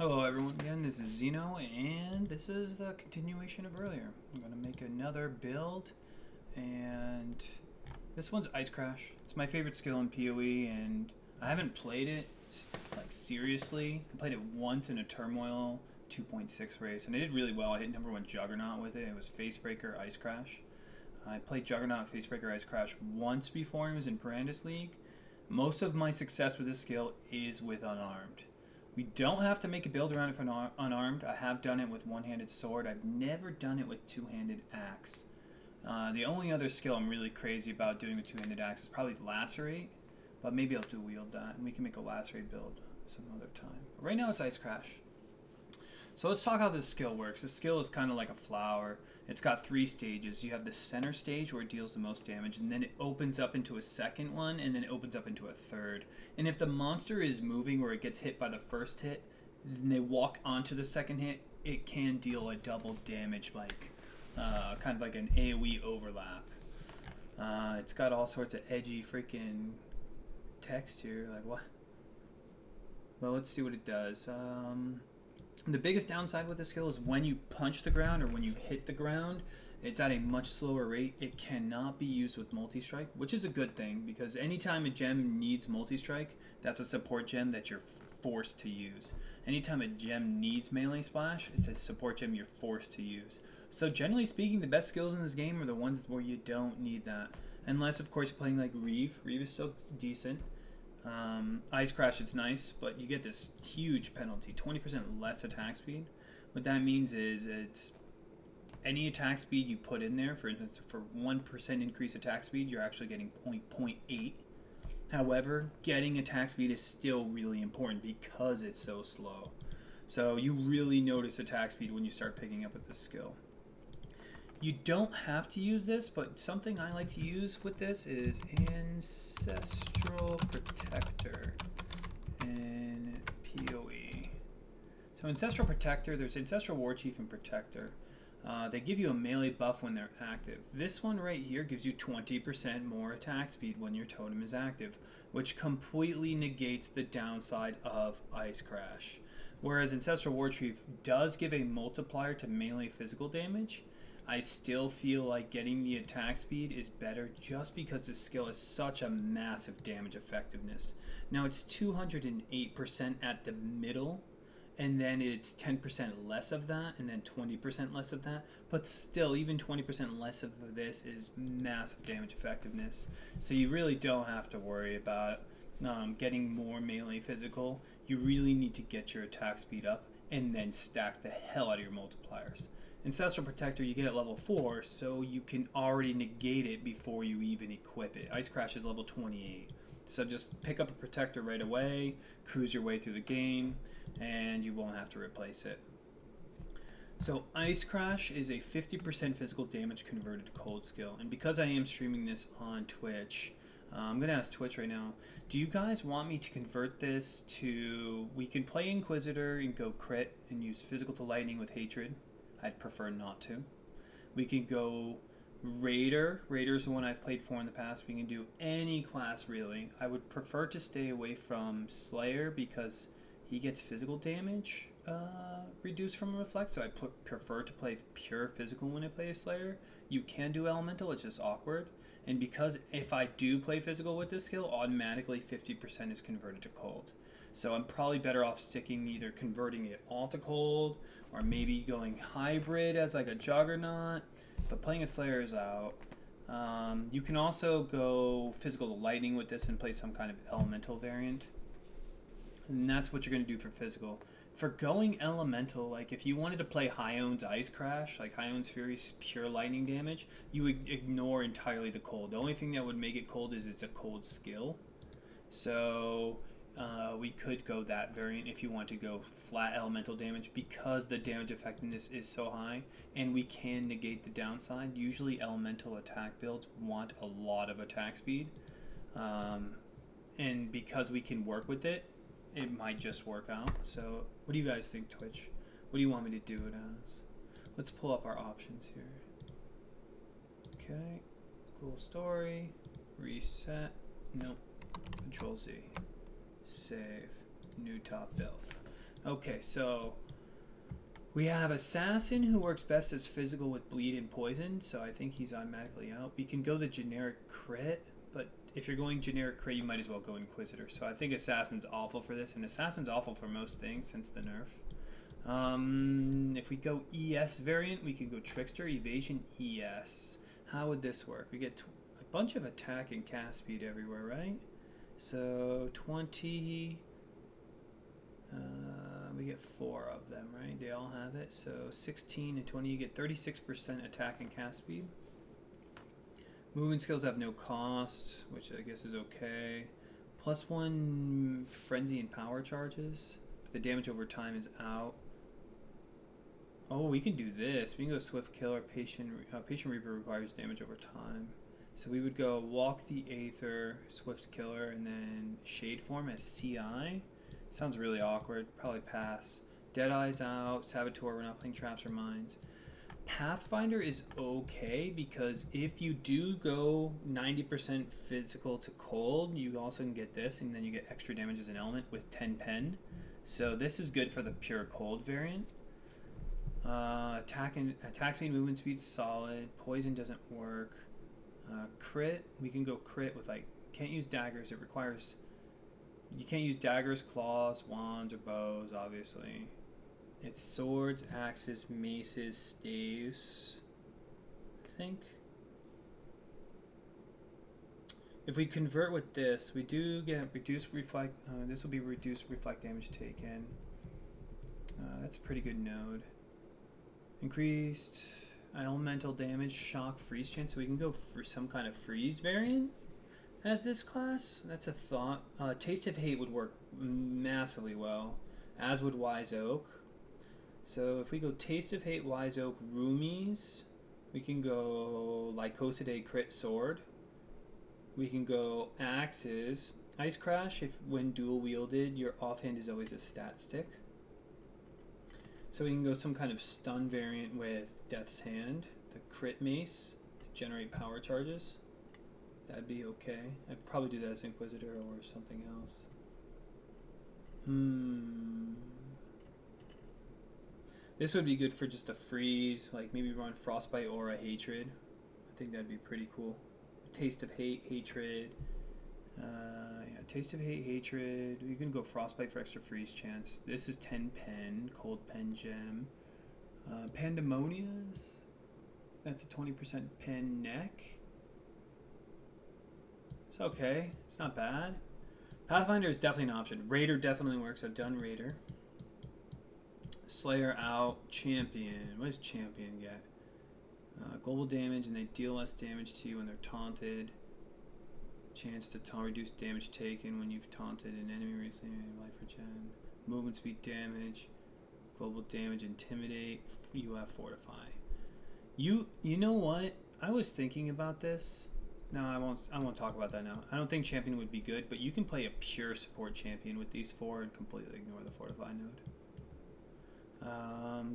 Hello everyone again, this is Zeno, and this is the continuation of earlier. I'm going to make another build, and this one's Ice Crash. It's my favorite skill in PoE, and I haven't played it like seriously. I played it once in a Turmoil 2.6 race, and I did really well. I hit #1 Juggernaut with it. It was Facebreaker Ice Crash. I played Juggernaut Facebreaker Ice Crash once before, and it was in Brandis League. Most of my success with this skill is with Unarmed. We don't have to make a build around it for unarmed. I have done it with one-handed sword. I've never done it with two-handed axe. The only other skill I'm really crazy about doing with two-handed axe is probably lacerate, but maybe I'll dual wield that, and we can make a lacerate build some other time. But right now it's Ice Crash. So let's talk how this skill works. This skill is kind of like a flower. It's got 3 stages. You have the center stage where it deals the most damage, and then it opens up into a second one, and then it opens up into a third. And if the monster is moving or it gets hit by the first hit, then they walk onto the second hit, it can deal a double damage, like kind of like an AoE overlap. It's got all sorts of edgy freaking text here. Like what? Well, let's see what it does. The biggest downside with this skill is when you punch the ground or when you hit the ground, it's at a much slower rate. It cannot be used with multi-strike, which is a good thing, because anytime a gem needs multi-strike, that's a support gem that you're forced to use. Anytime a gem needs melee splash, it's a support gem you're forced to use. So generally speaking, the best skills in this game are the ones where you don't need that. Unless, of course, you're playing like Reeve. Reeve is still decent. Ice Crash, it's nice, but you get this huge penalty, 20% less attack speed. What that means is it's any attack speed you put in there. For instance, for 1% increase attack speed, you're actually getting 0.8. However, getting attack speed is still really important because it's so slow. So you really notice attack speed when you start picking up with this skill. You don't have to use this, but something I like to use with this is Ancestral Protector in PoE. So Ancestral Protector, there's Ancestral Warchief and Protector. They give you a melee buff when they're active. This one right here gives you 20% more attack speed when your totem is active, which completely negates the downside of Ice Crash. Whereas Ancestral Warchief does give a multiplier to melee physical damage, I still feel like getting the attack speed is better just because this skill has such a massive damage effectiveness. Now it's 208% at the middle, and then it's 10% less of that, and then 20% less of that. But still, even 20% less of this is massive damage effectiveness. So you really don't have to worry about getting more melee physical. You really need to get your attack speed up and then stack the hell out of your multipliers. Ancestral Protector you get at level 4, so you can already negate it before you even equip it. Ice Crash is level 28. So just pick up a Protector right away, cruise your way through the game, and you won't have to replace it. So Ice Crash is a 50% physical damage converted cold skill, and because I am streaming this on Twitch, I'm going to ask Twitch right now, do you guys want me to convert this to, we can play Inquisitor and go crit and use physical to lightning with hatred. I'd prefer not to. We could go Raider. Raider's the one I've played for in the past. We can do any class really. I would prefer to stay away from Slayer because he gets physical damage reduced from Reflect, so I prefer to play pure physical when I play a Slayer. You can do Elemental, it's just awkward. And because if I do play physical with this skill, automatically 50% is converted to cold. So I'm probably better off sticking either converting it all to cold or maybe going hybrid as like a Juggernaut, but playing a Slayer is out. You can also go physical to lightning with this and play some kind of elemental variant. And that's what you're going to do for physical. For going elemental, like if you wanted to play Hyone's Ice Crash, like Hyone's Fury's pure lightning damage, you would ignore entirely the cold. The only thing that would make it cold is it's a cold skill. So we could go that variant if you want to go flat elemental damage because the damage effectiveness is so high and we can negate the downside. Usually elemental attack builds want a lot of attack speed, and because we can work with it, it might just work out. So what do you guys think, Twitch? What do you want me to do it as? Let's pull up our options here. Okay, cool story, reset, nope, Control Z. Save, new top build. Okay, so we have Assassin who works best as physical with bleed and poison, so I think he's automatically out. We can go the generic crit, but if you're going generic crit, you might as well go Inquisitor. So I think Assassin's awful for this, and Assassin's awful for most things since the nerf. If we go ES variant, we could go Trickster, Evasion, ES. How would this work? We get a bunch of attack and cast speed everywhere, right? So 20... we get 4 of them, right? They all have it. So 16 and 20, you get 36% attack and cast speed. Movement skills have no cost, which I guess is okay. +1 frenzy and power charges. But the damage over time is out. Oh, we can do this. We can go Swift Killer. Patient Reaper requires damage over time. So we would go Walk the Aether, Swift Killer, and then Shade Form as CI. Sounds really awkward. Probably pass. Deadeye's out. Saboteur, we're not playing Traps or Mines. Pathfinder is okay because if you do go 90% physical to cold, you also can get this, and then you get extra damage as an element with 10 pen. So this is good for the pure cold variant. Attack speed, movement speed, solid. Poison doesn't work. Crit, we can go crit with like, can't use daggers. It requires, you can't use daggers, claws, wands, or bows, obviously. It's swords, axes, maces, staves, I think. If we convert with this, we do get reduced reflect, this will be reduced reflect damage taken. That's a pretty good node. Increased elemental damage, shock, freeze chance, so we can go for some kind of freeze variant as this class. That's a thought. Taste of Hate would work massively well, as would Wise Oak. So if we go Taste of Hate, Wise Oak, Roomies, we can go Lycosidae Crit Sword. We can go Axes. Ice Crash, if when dual wielded, your offhand is always a stat stick. So we can go some kind of stun variant with Death's Hand, the Crit Mace, to generate power charges. That'd be okay. I'd probably do that as Inquisitor or something else. This would be good for just a freeze, like maybe run Frostbite or a Hatred. I think that'd be pretty cool. Taste of Hate, Hatred. Yeah, Taste of Hate, Hatred. You can go Frostbite for extra freeze chance. This is 10 pen, Cold Pen Gem. Pandemonias. That's a 20% pen neck. It's okay. It's not bad. Pathfinder is definitely an option. Raider definitely works. I've done Raider. Slayer out. Champion. What does Champion get? Global damage, and they deal less damage to you when they're taunted. Chance to reduce damage taken when you've taunted an enemy recently. Life regen. Movement speed damage. Global damage. Intimidate. You have Fortify. You know what? I was thinking about this. No, I won't talk about that now. I don't think Champion would be good, but you can play a pure support Champion with these 4 and completely ignore the Fortify node.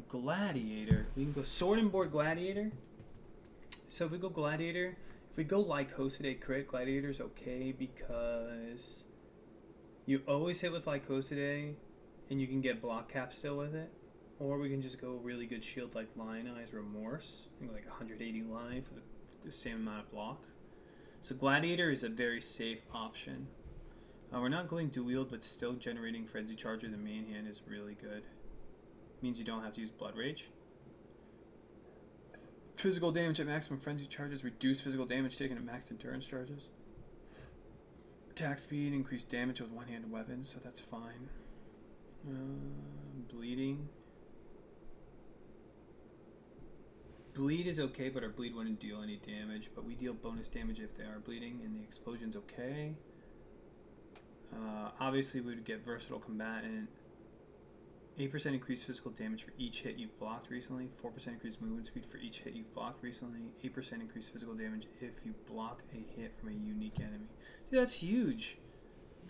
Gladiator. We can go Sword and Board Gladiator. So if we go Gladiator, if we go Lycosidae Crit, Gladiator's okay because you always hit with Lycosidae and you can get block cap still with it. Or we can just go really good shield like Lion Eyes Remorse. I think like 180 life with the same amount of block. So Gladiator is a very safe option. We're not going dual wield, but still generating Frenzy Charge with the main hand is really good. Means you don't have to use Blood Rage. Physical damage at maximum frenzy charges, reduce physical damage taken at max endurance charges. Attack speed, increased damage with one-handed weapons, so that's fine. Bleeding. Bleed is okay, but our bleed wouldn't deal any damage, but we deal bonus damage if they are bleeding, and the explosion's okay. Obviously, we would get Versatile Combatant. 8% increased physical damage for each hit you've blocked recently. 4% increased movement speed for each hit you've blocked recently. 8% increased physical damage if you block a hit from a unique enemy. Dude, that's huge.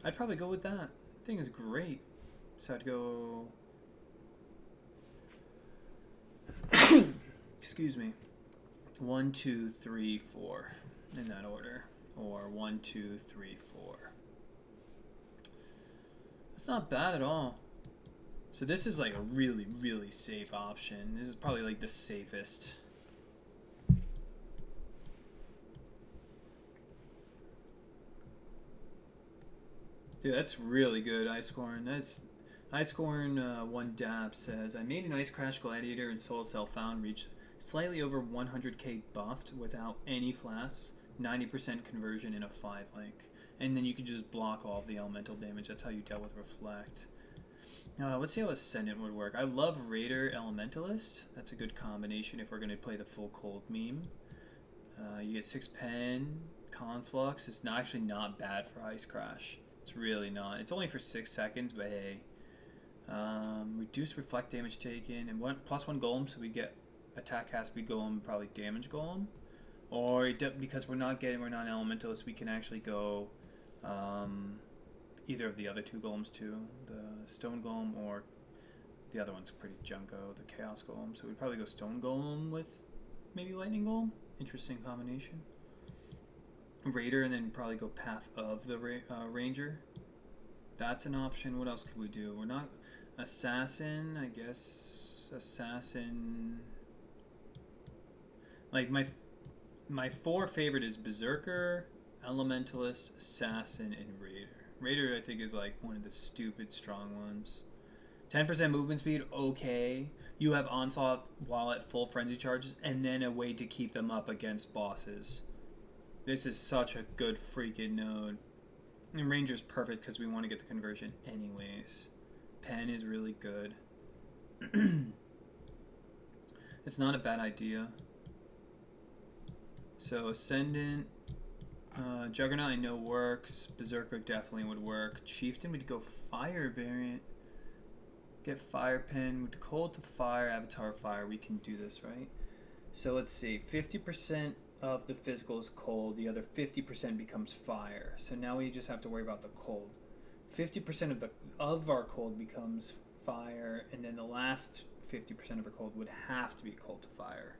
I'd probably go with that. That thing is great. So I'd go... Excuse me. 1, 2, 3, 4. In that order. Or 1, 2, 3, 4. It's not bad at all. So this is like a really, really safe option. This is probably like the safest. Dude, that's really good, Icecorn. That's Icecorn 1 DAP says, I made an Ice Crash Gladiator and Soul Cell Found reached slightly over 100k buffed without any flasks, 90% conversion in a 5 link. And then you can just block all of the elemental damage. That's how you dealt with Reflect. Let's see how Ascendant would work. I love Raider Elementalist. That's a good combination if we're going to play the full cold meme. You get 6 pen, Conflux. It's actually not bad for Ice Crash. It's really not. It's only for 6 seconds, but hey. Reduce reflect damage taken, and +1 golem, so we get attack half speed golem, probably damage golem. Or because we're not elementalist, we can actually go either of the other 2 golems too, the stone golem or the other one's pretty junko, the chaos golem. So we'd probably go stone golem with maybe lightning golem. Interesting combination. Raider, and then probably go path of the ranger. That's an option. What else could we do? We're not assassin, I guess. Assassin. Like my 4 favorite is Berserker, Elementalist, Assassin, and Raider. Raider I think is like one of the stupid strong ones. 10% movement speed, okay. You have Onslaught while at full frenzy charges, and then a way to keep them up against bosses. This is such a good freaking node. And Ranger's perfect because we want to get the conversion anyways. Pen is really good. It's not a bad idea. So Ascendant, Juggernaut I know works. Berserker definitely would work. Chieftain would go fire variant. Get fire pen. Would cold to fire, avatar fire. We can do this, right? So let's see. 50% of the physical is cold. The other 50% becomes fire. So now we just have to worry about the cold. 50% of our cold becomes fire, and then the last 50% of our cold would have to be cold to fire.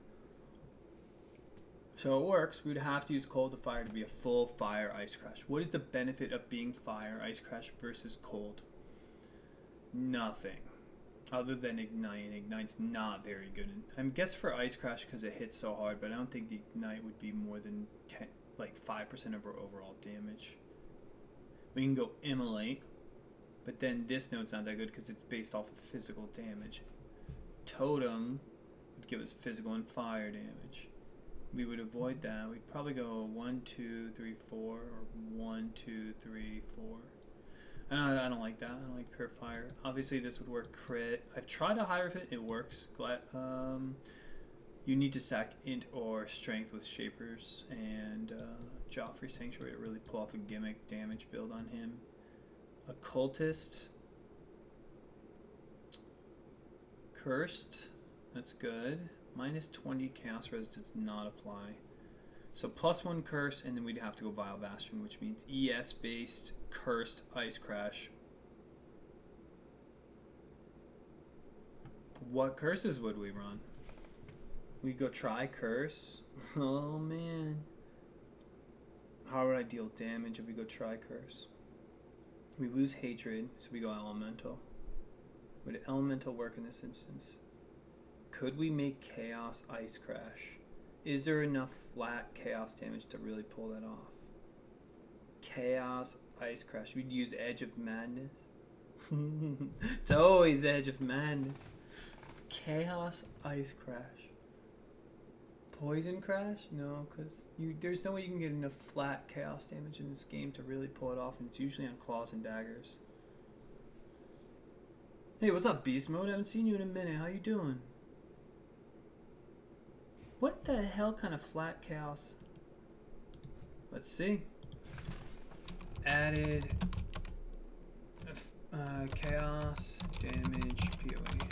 So it works. We would have to use cold to fire to be a full fire Ice Crash. What is the benefit of being fire Ice Crash versus cold? Nothing. Other than Ignite. Ignite's not very good. I guess for Ice Crash because it hits so hard, but I don't think the Ignite would be more than 5% of our overall damage. We can go Immolate, but then this node's not that good because it's based off of physical damage. Totem would give us physical and fire damage. We would avoid that. We'd probably go 1, 2, 3, 4, or 1, 2, 3, 4. I don't like that. I don't like pure fire. Obviously, this would work crit. I've tried a higher fit. It works. You need to stack int or strength with shapers and Joffrey Sanctuary to really pull off a gimmick damage build on him. Occultist. Cursed. That's good. -20 chaos res does not apply. So +1 curse, and then we'd have to go Vile Bastion, which means ES based cursed Ice Crash. What curses would we run? We'd go try curse. Oh man. How would I deal damage if we go try curse? We lose hatred, so we go elemental. Would elemental work in this instance? Could we make chaos Ice Crash? Is there enough flat chaos damage to really pull that off? Chaos Ice Crash. We'd use Edge of Madness. It's always Edge of Madness. Chaos Ice Crash. Poison Crash? No, because there's no way you can get enough flat chaos damage in this game to really pull it off, and it's usually on claws and daggers. Hey, what's up, Beast Mode? I haven't seen you in a minute. How you doing? What the hell kind of flat chaos? Let's see. Added chaos damage PoE.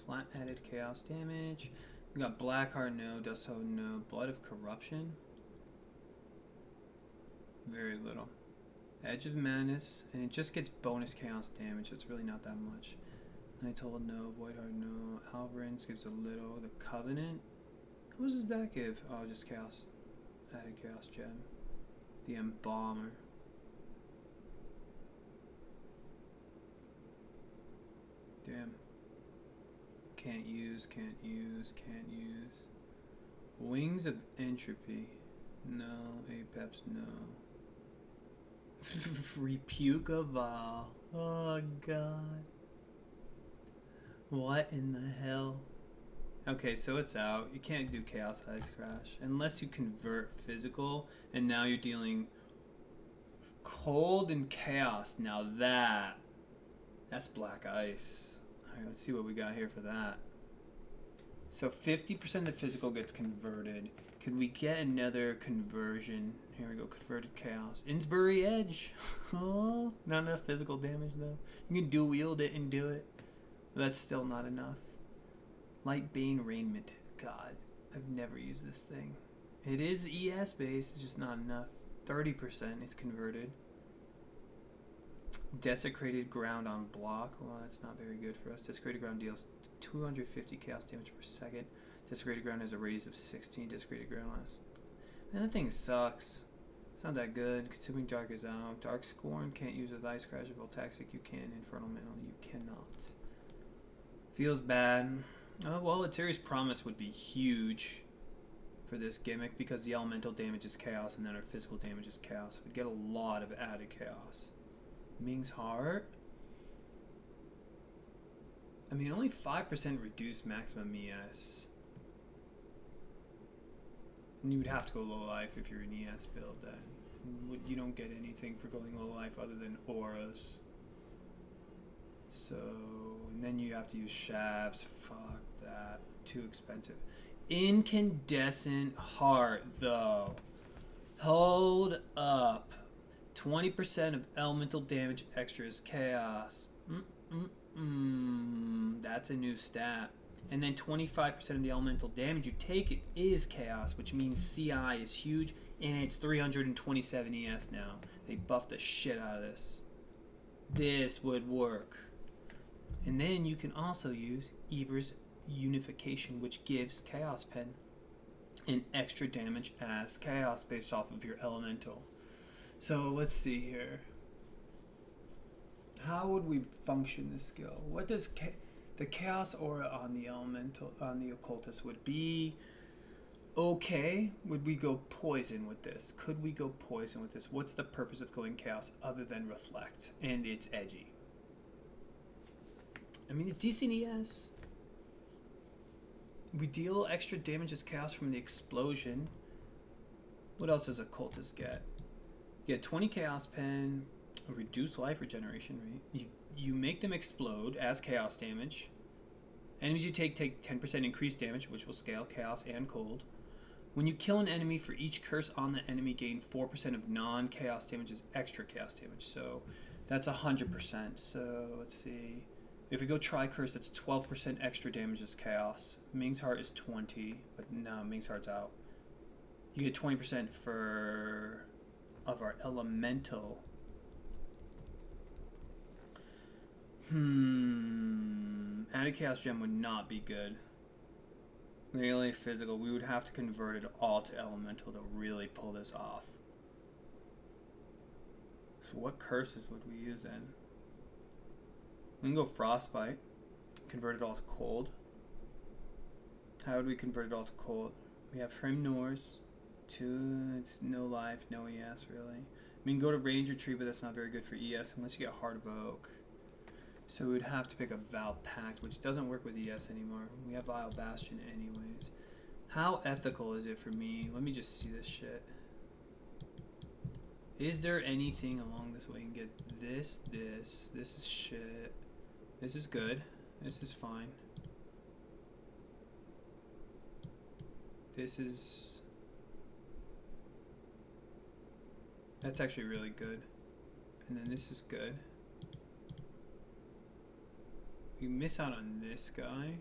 Flat added chaos damage. We got Blackheart, no. Dusthoe, no. Blood of Corruption. Very little. Edge of Madness, and it just gets bonus chaos damage, so it's really not that much. Nighthold, no. Voidheart, no. Alvarins gives a little. The Covenant, what does that give? Oh, just chaos. Added chaos gem. The Embalmer. Damn. Can't use, can't use, can't use. Wings of Entropy. No. Apex, no. Rebuke of Val. Oh, God. What in the hell? Okay, so it's out. You can't do Chaos Ice Crash unless you convert physical, and now you're dealing cold and chaos. Now that's black ice. All right, let's see what we got here for that. So 50% of the physical gets converted. Could we get another conversion? Here we go, converted chaos. Innsbury Edge. Oh, not enough physical damage though. You can dual wield it and do it. But that's still not enough. Light Bane Raiment. God, I've never used this thing. It is ES based, it's just not enough. 30% is converted. Desecrated Ground on block. Well, that's not very good for us. Desecrated Ground deals 250 chaos damage per second. Desecrated Ground has a radius of 16. Desecrated Ground lasts. Man, that thing sucks. It's not that good. Consuming Dark is out. Dark Scorn can't use with Ice Crash. Voltaxic you can. Infernal Mantle you cannot. Feels bad. Oh, well, Eteri's Promise would be huge for this gimmick because the elemental damage is chaos and then our physical damage is chaos. We'd get a lot of added chaos. Ming's Heart. I mean, only 5% reduced maximum ES. And you would have to go low life if you're an ES build then. You don't get anything for going low life other than auras. So, and then you have to use shafts. Fuck that. Too expensive. Incandescent Heart, though. Hold up. 20% of elemental damage extra is chaos. That's a new stat. And then 25% of the elemental damage you take is chaos, which means CI is huge, and it's 327 ES now. They buffed the shit out of this. This would work. And then you can also use Eber's Unification, which gives Chaos Pen and extra damage as chaos based off of your elemental. So let's see here. How would we function this skill? What does the chaos aura on the elemental, on the occultist would be okay? Would we go poison with this? Could we go poison with this? What's the purpose of going chaos other than reflect? And it's edgy. I mean, it's decent ES. We deal extra damage as chaos from the explosion. What else does occultist get? You get 20 chaos pen, a reduced life regeneration rate. You make them explode as chaos damage. Enemies you take 10% increased damage, which will scale chaos and cold. When you kill an enemy, for each curse on the enemy, gain 4% of non-chaos damage as extra chaos damage. So that's 100%. So let's see. If we go tri-curse, it's 12% extra damage as chaos. Ming's Heart is 20, but no, Ming's Heart's out. You get 20% of our elemental. Added chaos gem would not be good. Melee physical, we would have to convert it all to elemental to really pull this off. So what curses would we use then? We can go Frostbite, convert it all to cold. How would we convert it all to cold? We have Frame Norse, 2, it's no life, no ES really. We can go to Ranger Tree, but that's not very good for ES unless you get Heart of Oak. So we would have to pick a Val Pact, which doesn't work with ES anymore. We have Vile Bastion anyways. How ethical is it for me? Let me just see this shit. Is there anything along this way? You can get this, this is shit. This is good. This is fine. This is... That's actually really good. And then this is good. We miss out on this guy.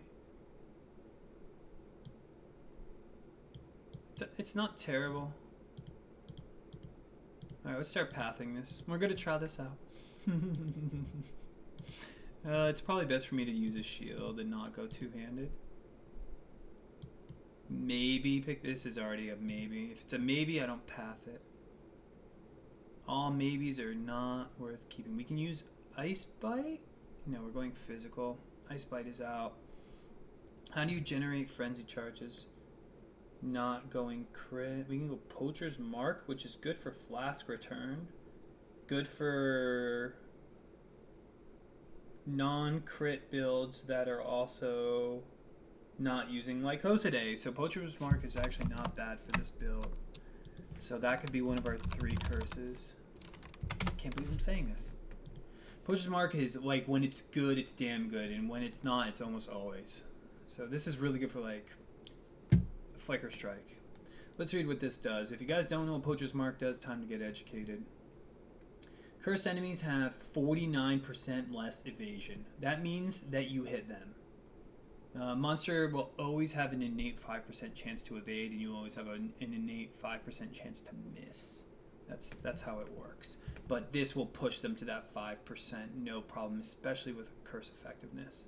It's not terrible. Alright, let's start pathing this. We're gonna try this out. It's probably best for me to use a shield and not go two-handed. Maybe pick this is already a maybe. If it's a maybe, I don't path it. All maybes are not worth keeping. We can use Ice Bite. No, we're going physical. Ice Bite is out. How do you generate frenzy charges? Not going crit. We can go Poacher's Mark, which is good for flask return. Good for non-crit builds that are also not using Lycosidase. So Poacher's Mark is actually not bad for this build. So that could be one of our 3 curses. I can't believe I'm saying this. Poacher's Mark is like when it's good, it's damn good, and when it's not, it's almost always. So this is really good for like Flicker Strike. Let's read what this does. If you guys don't know what Poacher's Mark does, time to get educated. Cursed enemies have 49% less evasion. That means that you hit them. Monster will always have an innate 5% chance to evade, and you always have an innate 5% chance to miss. That's how it works. But this will push them to that 5%, no problem, especially with curse effectiveness.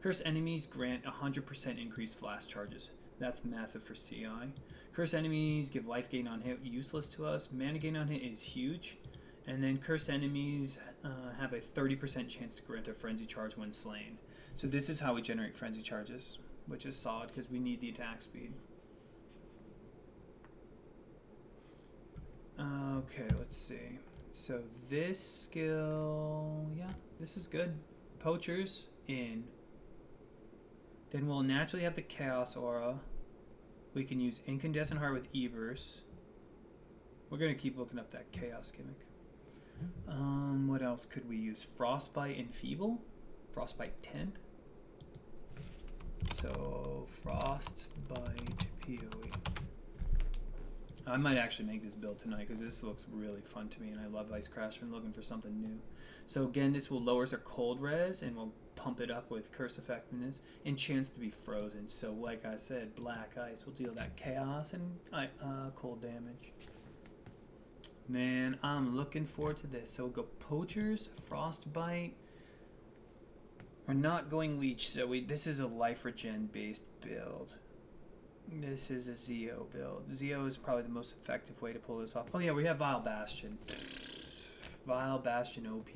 Cursed enemies grant 100% increased flash charges. That's massive for CI. Cursed enemies give life gain on hit, useless to us. Mana gain on hit is huge. And then cursed enemies have a 30% chance to grant a frenzy charge when slain. So this is how we generate frenzy charges, which is solid because we need the attack speed. Okay, let's see. So this skill, yeah, this is good. Poachers in. Then we'll naturally have the Chaos Aura. We can use Incandescent Heart with E-Burst. We're going to keep looking up that Chaos gimmick. What else could we use? Frostbite and Feeble? Frostbite Temp? So, Frostbite PoE. I might actually make this build tonight because this looks really fun to me and I love Ice Crash. I'm looking for something new. So again, this will lower our cold res and we'll pump it up with curse effectiveness and chance to be frozen. So like I said, black ice will deal that chaos and cold damage. Man, I'm looking forward to this. So we'll go Poachers, Frostbite. We're not going Leech, so this is a life regen based build. This is a Zeo build. Zeo is probably the most effective way to pull this off. Oh yeah, we have Vile Bastion. Vile Bastion OP.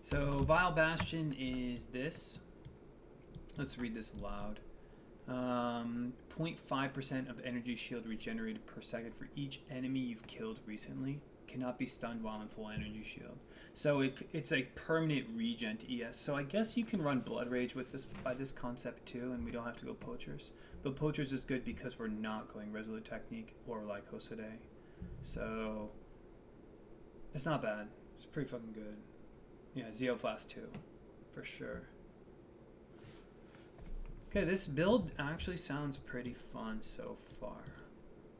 So Vile Bastion is this. Let's read this aloud. 0.5% of energy shield regenerated per second for each enemy you've killed recently. Cannot be stunned while in full energy shield. So it's a permanent regen to ES. So I guess you can run Blood Rage with this by this concept too, and we don't have to go Poachers. But Poachers is good because we're not going Resolute Technique or Lycosidase. So it's not bad. It's pretty fucking good. Yeah, Zeoflast 2 for sure. Okay, this build actually sounds pretty fun so far.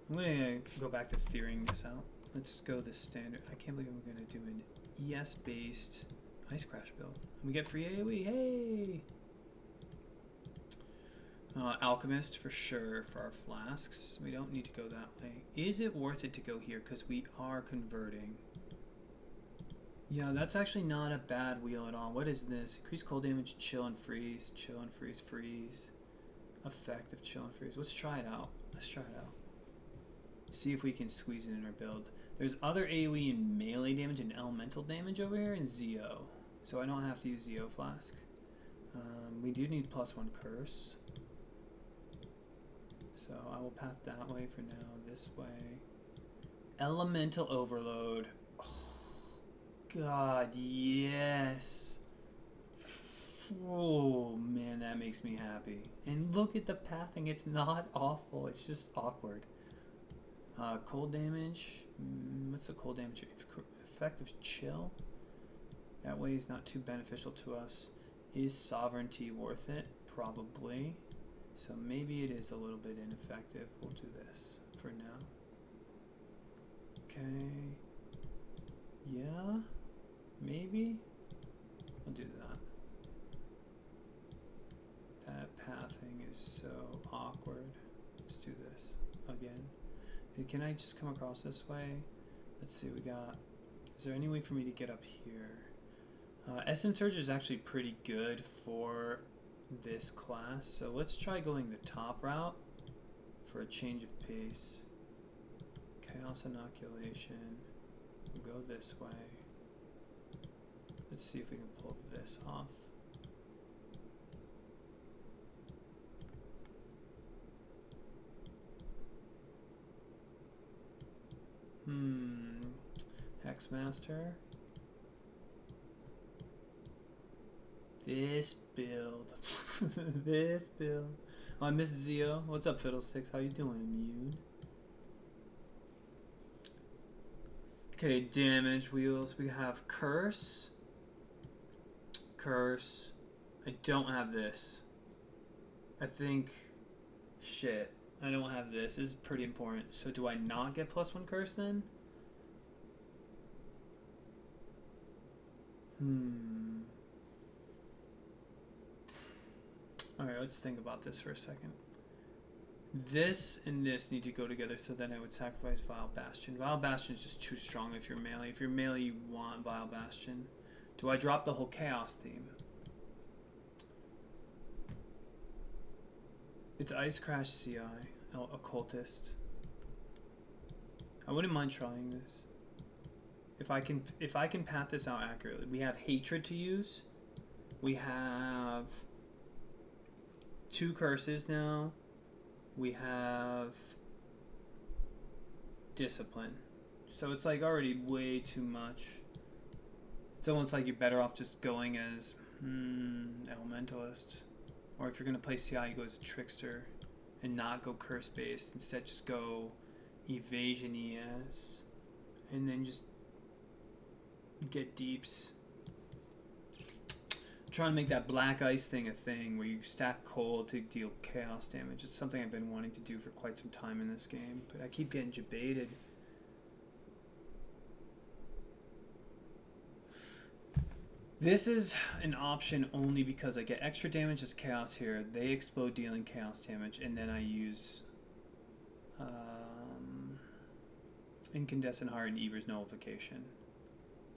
I'm gonna go back to theorying this out. Let's go the standard. I can't believe I'm gonna do an ES-based Ice Crash build. We get free AoE, hey! Alchemist for sure for our flasks. We don't need to go that way. Is it worth it to go here? Because we are converting. Yeah, that's actually not a bad wheel at all. What is this? Increase cold damage, chill and freeze, freeze. Effective chill and freeze. Let's try it out. Let's try it out. See if we can squeeze it in our build. There's other AoE and melee damage and elemental damage over here in Zeo. So I don't have to use Zeo Flask. We do need +1 curse. So I will path that way for now, this way. Elemental Overload. God, yes. Oh, man, that makes me happy. And look at the pathing. It's not awful. It's just awkward. Cold damage. What's the cold damage? Effective chill. That way is not too beneficial to us. Is sovereignty worth it? Probably. So maybe it is a little bit ineffective. We'll do this for now. Okay. Yeah. Maybe I'll do that. That pathing is so awkward. Let's do this again. Can I just come across this way? Let's see, we got... Is there any way for me to get up here? Essence Surge is actually pretty good for this class, so let's try going the top route for a change of pace. Chaos Inoculation. We'll go this way. Let's see if we can pull this off. Hexmaster. This build. This build. Oh, I missed Zio. What's up, Fiddlesticks? How you doing, Immune? Okay, damage wheels. We have Curse. Curse. I don't have this. I think... Shit. I don't have this. This is pretty important. So do I not get +1 Curse then? Alright, let's think about this for a second. This and this need to go together, so then I would sacrifice Vile Bastion. Vile Bastion is just too strong if you're melee. If you're melee, you want Vile Bastion. Do I drop the whole Chaos theme? It's Ice Crash CI, Occultist. I wouldn't mind trying this. If I can path this out accurately. We have Hatred to use. We have 2 curses now. We have Discipline. So it's like already way too much. It's almost like you're better off just going as Elementalist. Or if you're going to play CI, you go as Trickster and not go curse based. Instead just go Evasion ES and then just get deeps. I'm trying to make that black ice thing a thing where you stack cold to deal chaos damage. It's something I've been wanting to do for quite some time in this game, but I keep getting jebaited. This is an option only because I get extra damage as chaos here. They explode dealing chaos damage, and then I use Incandescent Heart and Eber's Nullification.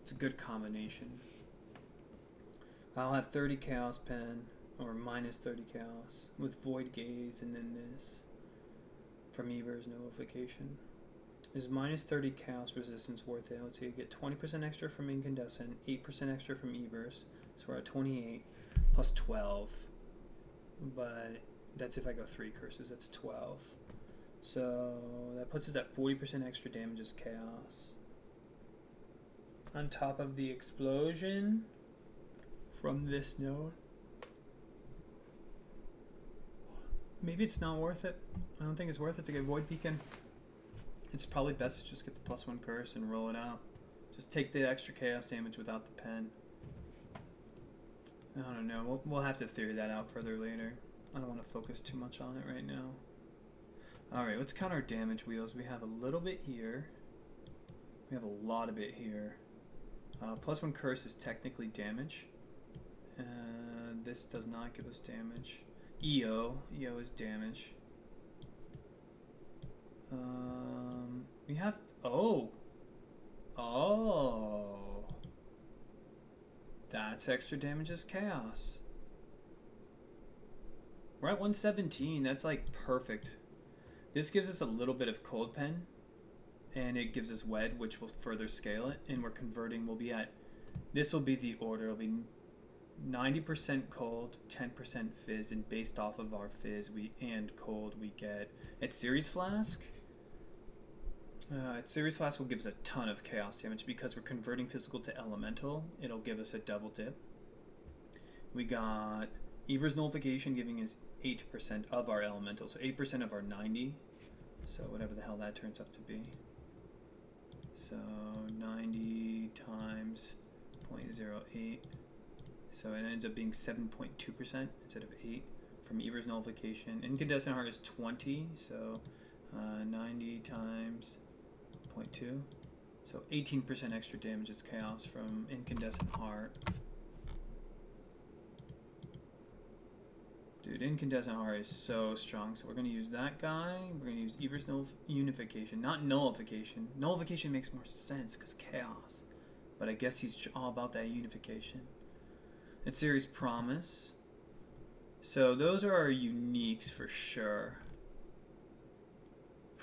It's a good combination. I'll have 30 Chaos Pen, or minus 30 Chaos, with Void Gaze, and then this from Eber's Nullification. Is minus 30 Chaos Resistance worth it? Let's see, you get 20% extra from Incandescent, 8% extra from Eber's, so we're at 28, plus 12. But that's if I go 3 curses, that's 12. So that puts us at 40% extra damage as chaos. On top of the explosion from this node. Maybe it's not worth it. I don't think it's worth it to get Void Beacon. It's probably best to just get the +1 curse and roll it out. Just take the extra chaos damage without the pen. I don't know. We'll have to theory that out further later. I don't want to focus too much on it right now. Alright, let's count our damage wheels. We have a little bit here. We have a lot of it here. +1 curse is technically damage. This does not give us damage. EO is damage. We have, oh, that's extra damage as chaos. We're at 117. That's like perfect. This gives us a little bit of cold pen, and it gives us wed, which will further scale it. And we're converting. We'll be at, this will be the order. It'll be 90% cold, 10% fizz, and based off of our fizz and cold, we get at Series Flask. Series Flask will give us a ton of chaos damage because we're converting physical to elemental. It'll give us a double dip. We got Eber's Nullification giving us 8% of our elemental, so 8% of our 90. So whatever the hell that turns up to be. So 90 times 0.08. So it ends up being 7.2% instead of 8 from Eber's Nullification. Incandescent Heart is 20, so 90 times 0.2. So 18% extra damage is chaos from Incandescent Heart. Dude, Incandescent Heart is so strong, so we're going to use that guy. We're going to use Eber's Unification, not Nullification. Nullification makes more sense because chaos. But I guess he's all about that unification. It's Series Promise. So those are our uniques for sure.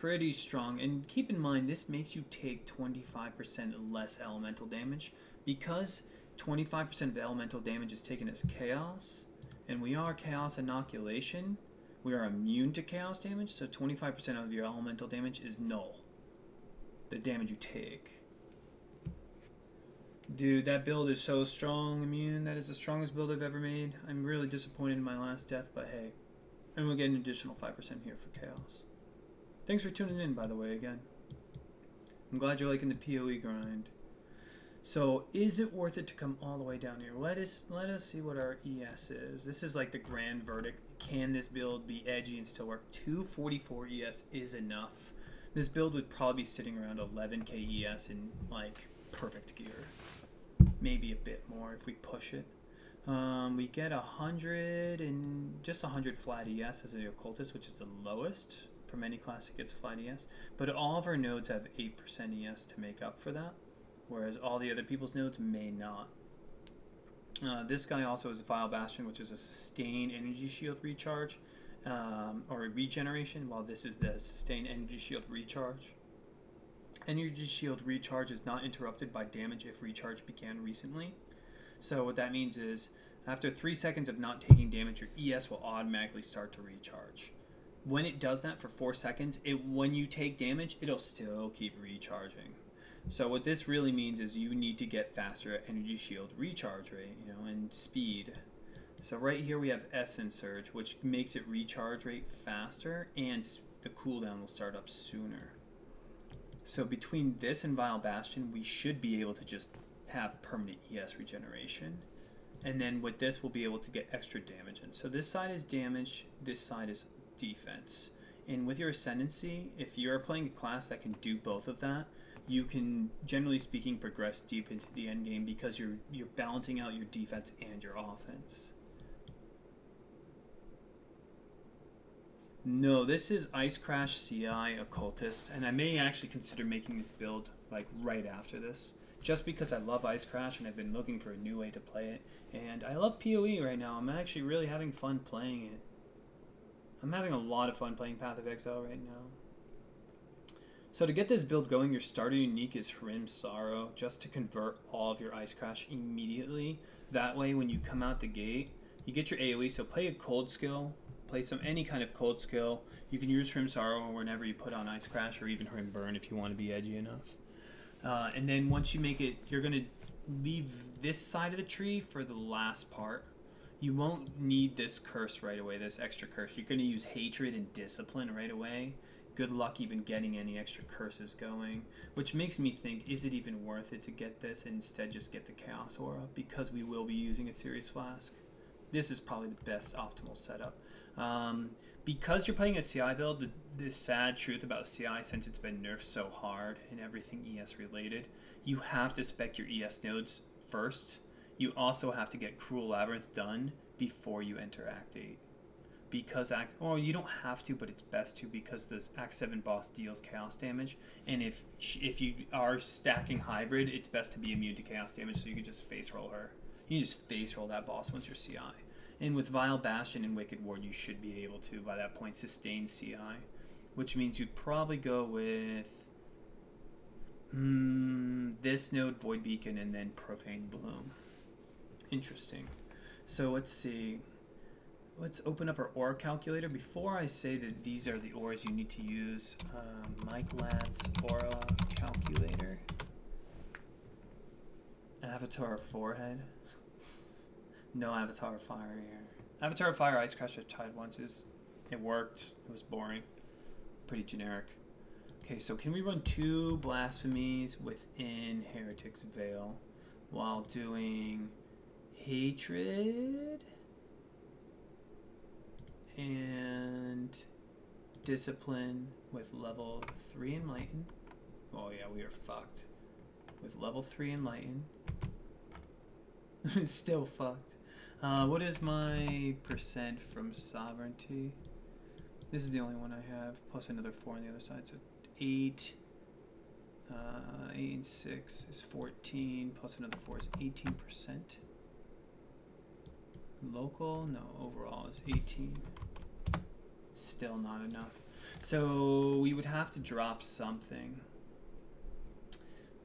pretty strong. And keep in mind, this makes you take 25% less elemental damage. Because 25% of elemental damage is taken as chaos, and we are chaos inoculation, we are immune to chaos damage, so 25% of your elemental damage is null. The damage you take. Dude, that build is so strong, immune. That is the strongest build I've ever made. I'm really disappointed in my last death, but hey. And we'll get an additional 5% here for chaos. Thanks for tuning in, by the way, again. I'm glad you're liking the PoE grind. So, is it worth it to come all the way down here? Let us see what our ES is. This is like the grand verdict. Can this build be edgy and still work? 244 ES is enough. This build would probably be sitting around 11k ES in like perfect gear. Maybe a bit more if we push it. We get 100 and just 100 flat ES as the Occultist, which is the lowest from any class that gets flat ES. But all of our nodes have 8% ES to make up for that, whereas all the other people's nodes may not. This guy also is a Vile Bastion, which is a sustained energy shield recharge, or regeneration, while this is the sustained energy shield recharge. Energy shield recharge is not interrupted by damage if recharge began recently. So what that means is, after 3 seconds of not taking damage, your ES will automatically start to recharge. When it does that for 4 seconds, when you take damage, it'll still keep recharging. So what this really means is you need to get faster at energy shield recharge rate, and speed. So right here we have Essence Surge, which makes it recharge rate faster, and the cooldown will start up sooner. So between this and Vile Bastion, we should be able to just have permanent ES regeneration. And then with this, we'll be able to get extra damage in. So this side is damage, this side is defense. And with your Ascendancy, if you're playing a class that can do both of that, you can, generally speaking, progress deep into the end game because you're balancing out your defense and your offense. No, this is Ice Crash CI Occultist, and I may actually consider making this build like right after this, just because I love Ice Crash and I've been looking for a new way to play it, and I love PoE right now. I'm actually really having fun playing it. I'm having a lot of fun playing Path of Exile right now. So to get this build going, your starter unique is Hrim Sorrow, just to convert all of your Ice Crash immediately. That way, when you come out the gate, you get your AoE, so play a cold skill. Play any kind of cold skill. You can use Hrim Sorrow whenever you put on Ice Crash, or even Hrim Burn if you want to be edgy enough. And then once you make it, you're going to leave this side of the tree for the last part. You won't need this curse right away, this extra curse. You're going to use Hatred and Discipline right away. Good luck even getting any extra curses going. Which makes me think, is it even worth it to get this and instead just get the Chaos Aura? Because we will be using a Series Flask. This is probably the best optimal setup. Because you're playing a CI build, the sad truth about CI, since it's been nerfed so hard and everything ES related, you have to spec your ES nodes first. You also have to get Cruel Labyrinth done before you enter Act 8. Because you don't have to, but it's best to, because this Act 7 boss deals chaos damage, and if you are stacking hybrid, it's best to be immune to chaos damage, so you can just face roll her. You can just face roll that boss once you're CI. And with Vile Bastion and Wicked Ward, you should be able to, by that point, sustain CI. Which means you'd probably go with this node, Void Beacon, and then Profane Bloom. Interesting. So let's see. Let's open up our ore calculator. Before I say that these are the ores you need to use, Mike Lat's Aura Calculator. Avatar Forehead. No Avatar Fire here. Avatar Fire Ice Crash I tried once. It worked. It was boring. Pretty generic. Okay, so can we run 2 Blasphemies within Heretic's Veil while doing Hatred and Discipline with level 3 Enlighten? Oh yeah, we are fucked. With level 3 Enlighten. Still fucked. What is my percent from sovereignty? This is the only one I have, plus another 4 on the other side, so 8. 8 and 6 is 14, plus another 4 is 18%. Local, no, overall is 18. Still not enough. So we would have to drop something.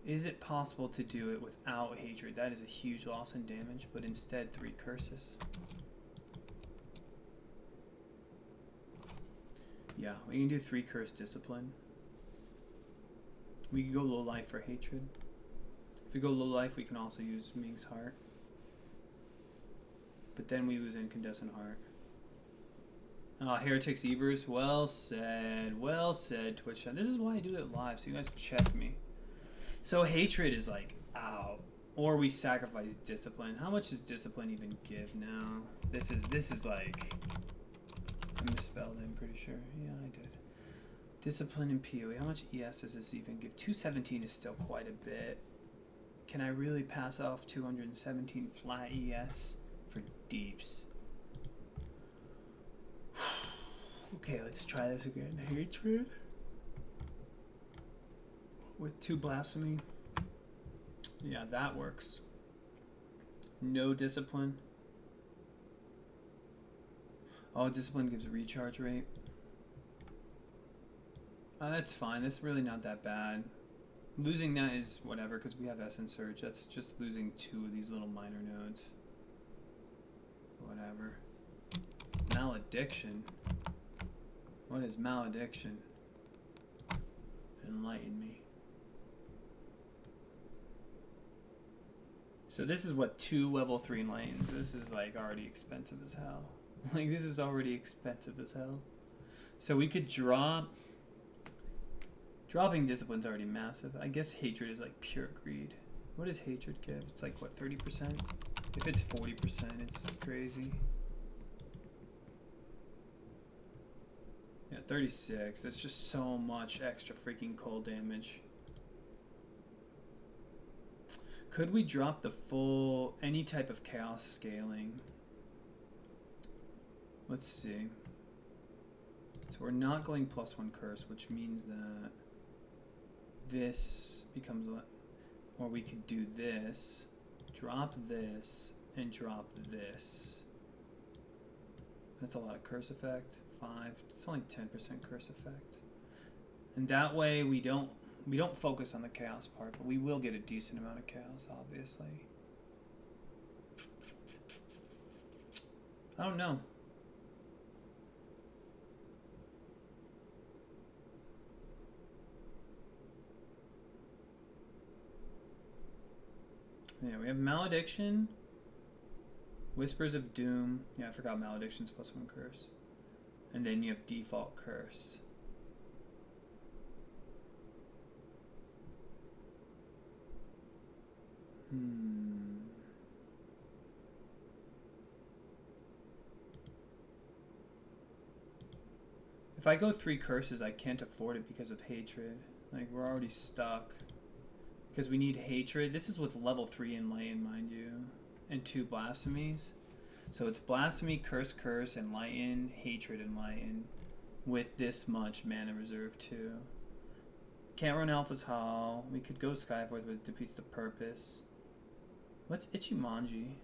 Is it possible to do it without hatred? That is a huge loss in damage, but instead 3 curses. Yeah, we can do 3 curse discipline. We can go low life for hatred. If we go low life, we can also use Ming's Heart. But then we lose Incandescent Heart. Heretics Ebers, well said, Twitch chat. This is why I do it live, so you guys check me. So hatred is like out, or we sacrifice discipline. How much does discipline even give now? This is like, I misspelled it, I'm pretty sure. Yeah, I did. Discipline and PoE. How much ES does this even give? 217 is still quite a bit. Can I really pass off 217 flat ES for deeps? Okay, let's try this again. Hatred with 2 blasphemy. Yeah, that works. No discipline. Oh, discipline gives a recharge rate. That's fine. That's really not that bad. Losing that is whatever, because we have Essence Surge. That's just losing 2 of these little minor nodes. Whatever. Malediction. What is malediction? Enlighten me. So this is what 2 level 3 enlightens. This is like already expensive as hell. Like this is already expensive as hell. So we could drop. Dropping discipline's already massive. I guess hatred is like pure greed. What does hatred give? It's like what, 30%? If it's 40%, it's crazy. Yeah, 36. That's just so much extra freaking cold damage. Could we drop the full, any type of chaos scaling? Let's see. So we're not going +1 curse, which means that this becomes, or we could do this, drop this, and drop this. That's a lot of curse effect. 5. It's only 10% curse effect. And that way we don't focus on the chaos part, but we will get a decent amount of chaos, obviously. I don't know. Yeah, we have Malediction, Whispers of Doom. Yeah, I forgot Malediction's +1 curse. And then you have Default Curse. If I go 3 curses, I can't afford it because of hatred. Like, we're already stuck. Because we need hatred. This is with level 3 Enlighten, mind you. And 2 blasphemies. So it's blasphemy, curse, curse, enlighten, hatred, enlighten. With this much mana reserve too. Can't run Alpha's Hall. We could go Skyforce, but it defeats the purpose. What's Ichimonji?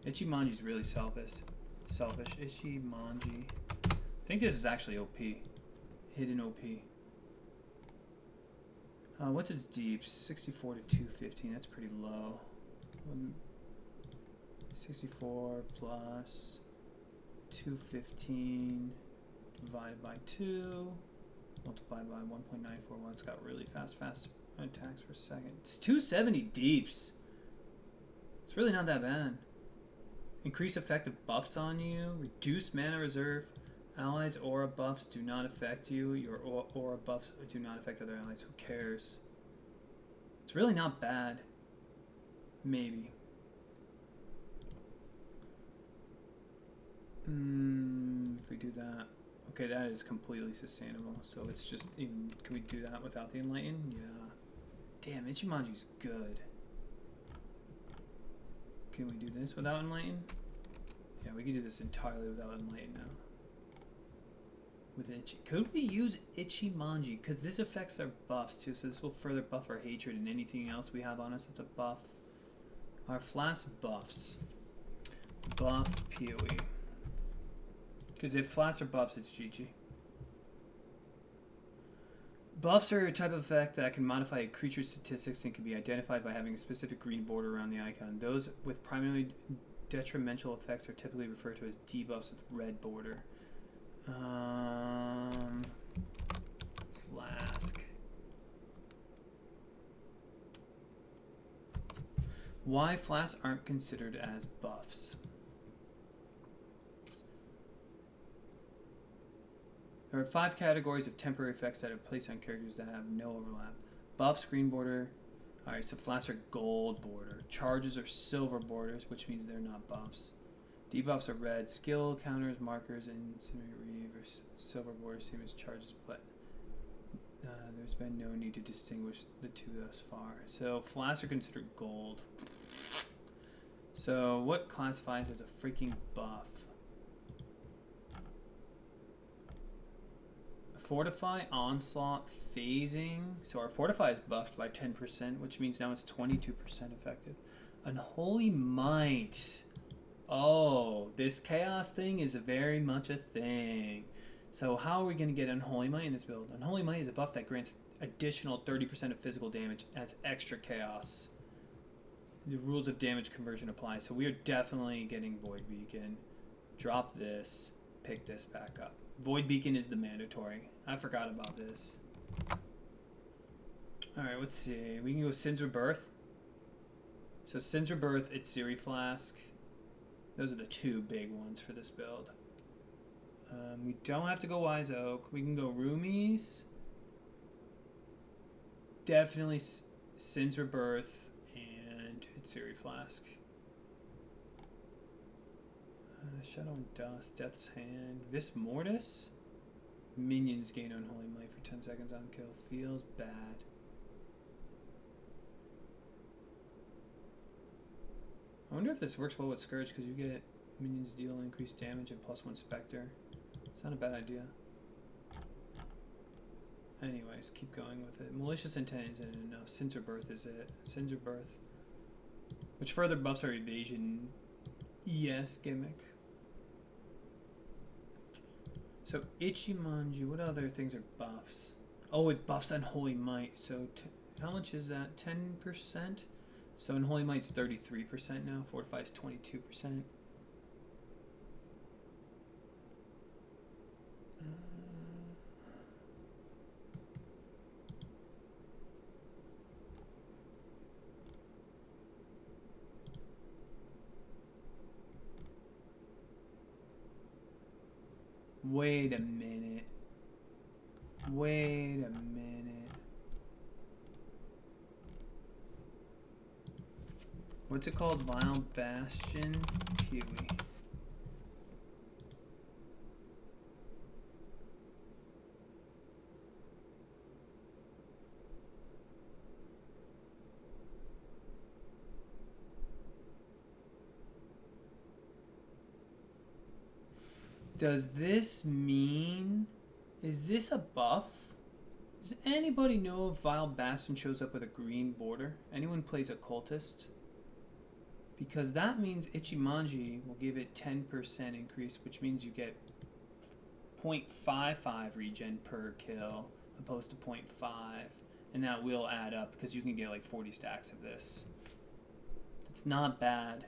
Ichimonji's really selfish. Ichimonji. I think this is actually OP. Hidden OP. What's its deeps? 64 to 215. That's pretty low. 64 plus 215 divided by 2 multiplied by 1.941. It's got really fast attacks per second. It's 270 deeps. It's really not that bad. Increase effective buffs on you. Reduce mana reserve. Allies' aura buffs do not affect you. Your aura buffs do not affect other allies. Who cares? It's really not bad. Maybe. If we do that. Okay, that is completely sustainable. So it's just, can we do that without the Enlighten? Yeah. Damn, Ichimonji's good. Can we do this without Enlighten? Yeah, we can do this entirely without Enlighten now. With could we use Ichimonji? Because this affects our buffs too, so this will further buff our hatred and anything else we have on us that's a buff. Our flask buffs. Buff, PoE. Because if flasks are buffs, it's GG. Buffs are a type of effect that can modify a creature's statistics and can be identified by having a specific green border around the icon. Those with primarily detrimental effects are typically referred to as debuffs with red border. Flask. Why flasks aren't considered as buffs? There are 5 categories of temporary effects that are placed on characters that have no overlap. Buffs, green border. Alright, so flasks are gold border. Charges are silver borders, which means they're not buffs. Debuffs are red. Skill counters, markers, and Incinerate Reeve are silver borders, same as charges, but there's been no need to distinguish the two thus far. So flasks are considered gold. So what classifies as a freaking buff? Fortify, Onslaught, Phasing. So our Fortify is buffed by 10%, which means now it's 22% effective. Unholy Might. Oh, this Chaos thing is very much a thing. So how are we going to get Unholy Might in this build? Unholy Might is a buff that grants additional 30% of physical damage as extra Chaos. The rules of damage conversion apply. So we are definitely getting Void Beacon. Drop this, pick this back up. Void Beacon is the mandatory. I forgot about this. Alright, let's see. We can go Sins Rebirth. So Sins Rebirth, Itsiri Flask. Those are the 2 big ones for this build. We don't have to go Wise Oak. We can go Roomies. Definitely Sins Rebirth and Itsiri Flask. Shadow and Dust, Death's Hand, Vis Mortis. Minions gain Unholy Might for 10 seconds on kill. Feels bad. I wonder if this works well with Scourge because you get minions deal increased damage and +1 Spectre. It's not a bad idea. Anyways, keep going with it. Malicious Intent isn't enough. Sins Rebirth is it. Sins Rebirth. Which further buffs our evasion gimmick. So Ichimonji, what other things are buffs? Oh, it buffs Unholy Might. So how much is that? 10%? So Unholy Might's 33% now. Fortify's 22%. Wait a minute. Wait a minute. What's it called? Vile Bastion? Kiwi. Does this mean... Is this a buff? Does anybody know if Vile Bastion shows up with a green border? Anyone plays Occultist? Because that means Ichimonji will give it 10% increase, which means you get 0.55 regen per kill, opposed to 0.5. And that will add up, because you can get like 40 stacks of this. It's not bad.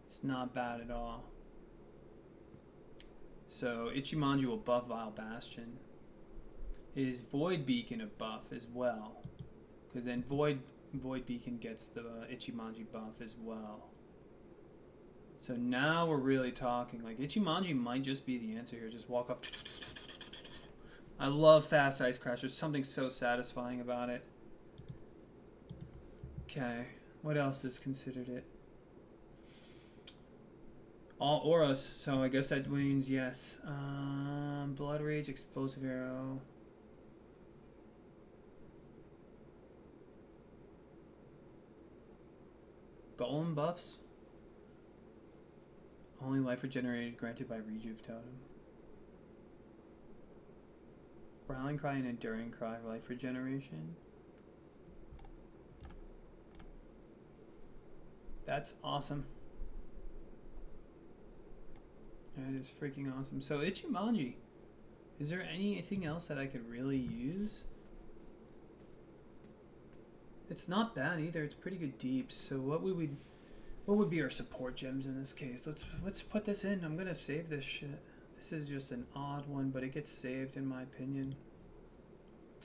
It's not bad at all. So Ichimonji will buff Vile Bastion. Is Void Beacon a buff as well? Because then Void Beacon gets the Ichimonji buff as well. So now we're really talking. Like Ichimonji might just be the answer here. Just walk up. I love fast Ice Crash. There's something so satisfying about it. Okay. What else is considered it? All auras, so I guess that means yes. Blood Rage, Explosive Arrow. Golem buffs. Only life regenerated granted by Rejuve Totem. Rallying Cry and Enduring Cry, life regeneration. That's awesome. That is freaking awesome. So Ichimonji Is there anything else that I could really use? It's not bad either. It's pretty good deep. So what would be our support gems in this case? Let's put this in. I'm gonna save this shit. This is just an odd one, but it gets saved in my opinion.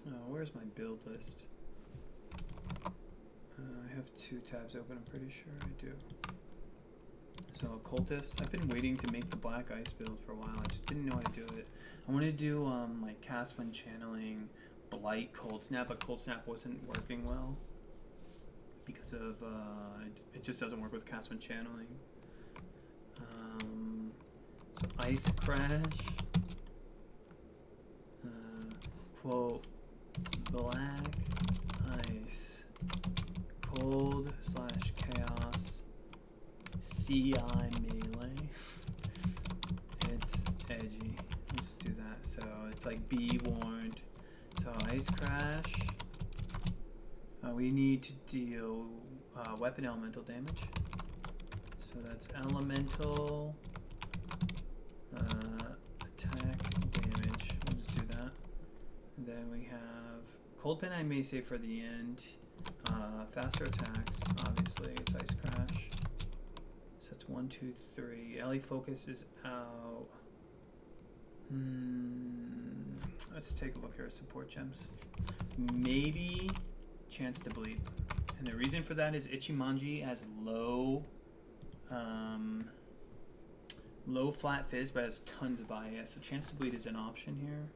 Oh, where's my build list? I have 2 tabs open. I'm pretty sure I do. So occultist. I've been waiting to make the black ice build for a while. I just didn't know how to do it. I wanted to do like cast when channeling, blight, cold snap, but cold snap wasn't working well because of it just doesn't work with cast when channeling. So ice crash. Quote black ice cold / chaos CI melee. It's edgy. Let's do that. So it's like be warned. So ice crash. We need to deal weapon elemental damage. So that's elemental attack damage. We'll just do that. And then we have cold pen. I may save for the end. Faster attacks. Obviously, it's ice crash. So it's 1, 2, 3. LE focus is out. Let's take a look here at support gems. Maybe chance to bleed. And the reason for that is Ichimonji has low flat fizz, but has tons of IS. So chance to bleed is an option here.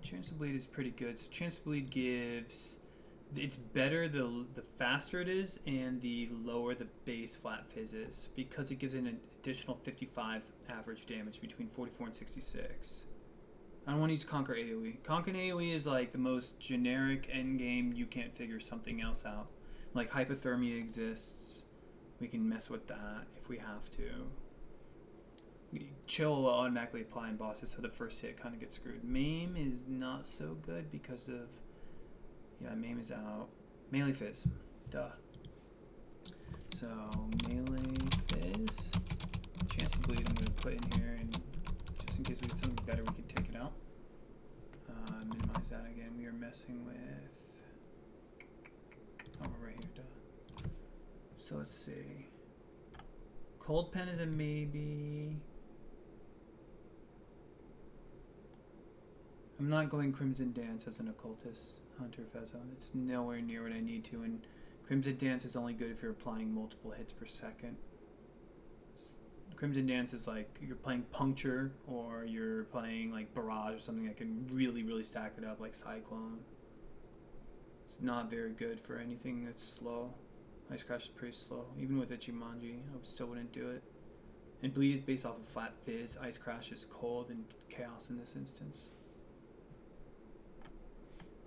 Chance to bleed is pretty good. So chance to bleed gives, it's better the faster it is and the lower the base flat fizz is, because it gives an additional 55 average damage between 44 and 66. I don't want to use Conquer AoE. Conquer AoE is like the most generic end game. You can't figure something else out. Like hypothermia exists. We can mess with that if we have to. Chill will automatically apply in bosses, so the first hit kind of gets screwed. Maim is not so good because of, yeah, Maim is out. Melee Fizz, duh. So melee Fizz, chance to bleed I'm going to put in here, and just in case we get something better we can take it out. Minimize that again. We are messing with, oh, we're right here, duh. So let's see. Cold Pen is a maybe. I'm not going Crimson Dance as an occultist, Hunter Fezzo. It's nowhere near what I need to, and Crimson Dance is only good if you're applying multiple hits per second. Crimson Dance is like you're playing Puncture, or you're playing like Barrage or something that can really, really stack it up, like Cyclone. It's not very good for anything that's slow. Ice Crash is pretty slow. Even with Ichimonji, I still wouldn't do it. And Bleed is based off of flat fizz. Ice Crash is cold and chaos in this instance.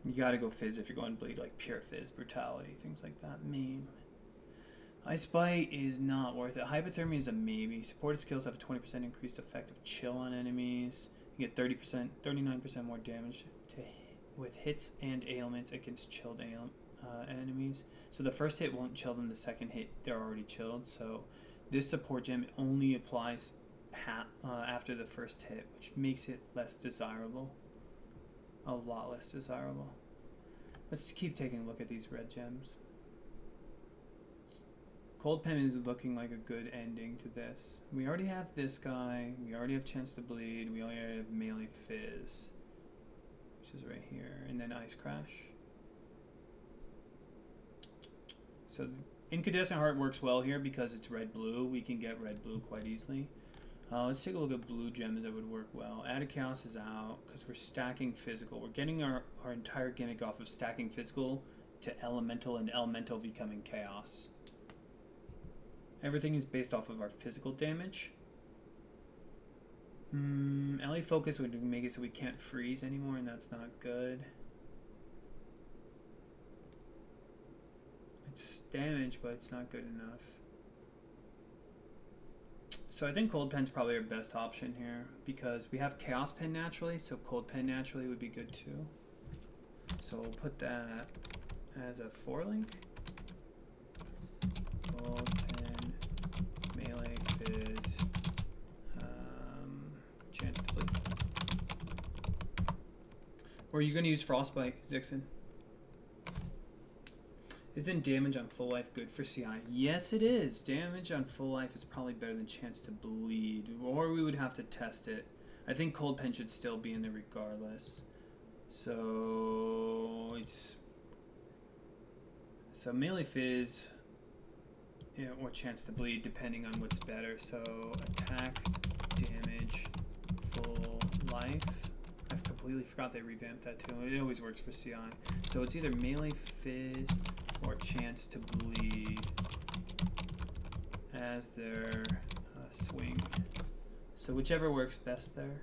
You gotta go fizz if you're going Bleed, like pure fizz, brutality, things like that. Maim. Ice Bite is not worth it. Hypothermia is a maybe. Supported skills have a 20% increased effect of chill on enemies. You get 30%, 39% more damage with hits and ailments against chilled enemies. So the first hit won't chill them, the second hit they're already chilled. So this support gem only applies after the first hit, which makes it less desirable. A lot less desirable. Let's keep taking a look at these red gems. Cold Pen is looking like a good ending to this. We already have this guy. We already have Chance to Bleed. We already have Melee Fizz, which is right here. And then Ice Crash. So Incandescent Heart works well here because it's red-blue. We can get red-blue quite easily. Let's take a look at blue gems that would work well. Added Chaos is out because we're stacking physical. We're getting our entire gimmick off of stacking physical to elemental and elemental becoming chaos. Everything is based off of our physical damage. LA Focus would make it so we can't freeze anymore, and that's not good. It's damage, but it's not good enough. So I think Cold Pen's probably our best option here because we have Chaos Pen naturally, so Cold Pen naturally would be good too. So we'll put that as a 4-link. Cold Pen, Melee Fizz, Or are you going to use Frostbite, Zixon? Isn't damage on full life good for CI? Yes, it is. Damage on full life is probably better than chance to bleed. Or we would have to test it. I think Cold Pen should still be in there regardless. So it's... So melee fizz, you know, or chance to bleed, depending on what's better. So attack, damage, full life. I've completely forgot they revamped that too. It always works for CI. So it's either melee fizz or chance to bleed as their swing. So whichever works best there.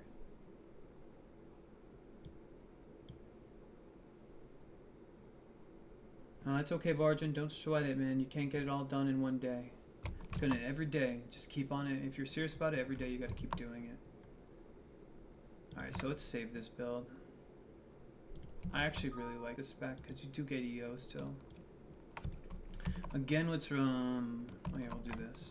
It's okay, Barjan. Don't sweat it, man. You can't get it all done in one day. It's gonna every day. Just keep on it. If you're serious about it, every day you gotta keep doing it. Alright, so let's save this build. I actually really like this spec because you do get EO still. Again, what's from... Oh yeah, we'll do this.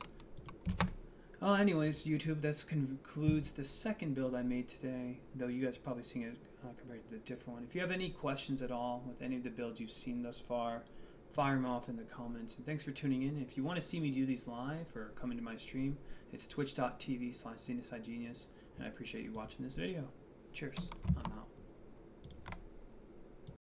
Oh, anyways, YouTube, this concludes the second build I made today, though you guys are probably seeing it compared to the different one. If you have any questions at all with any of the builds you've seen thus far, fire them off in the comments. And thanks for tuning in. If you want to see me do these live or come into my stream, it's twitch.tv/XenicideGenius. And I appreciate you watching this video. Cheers. I'm out.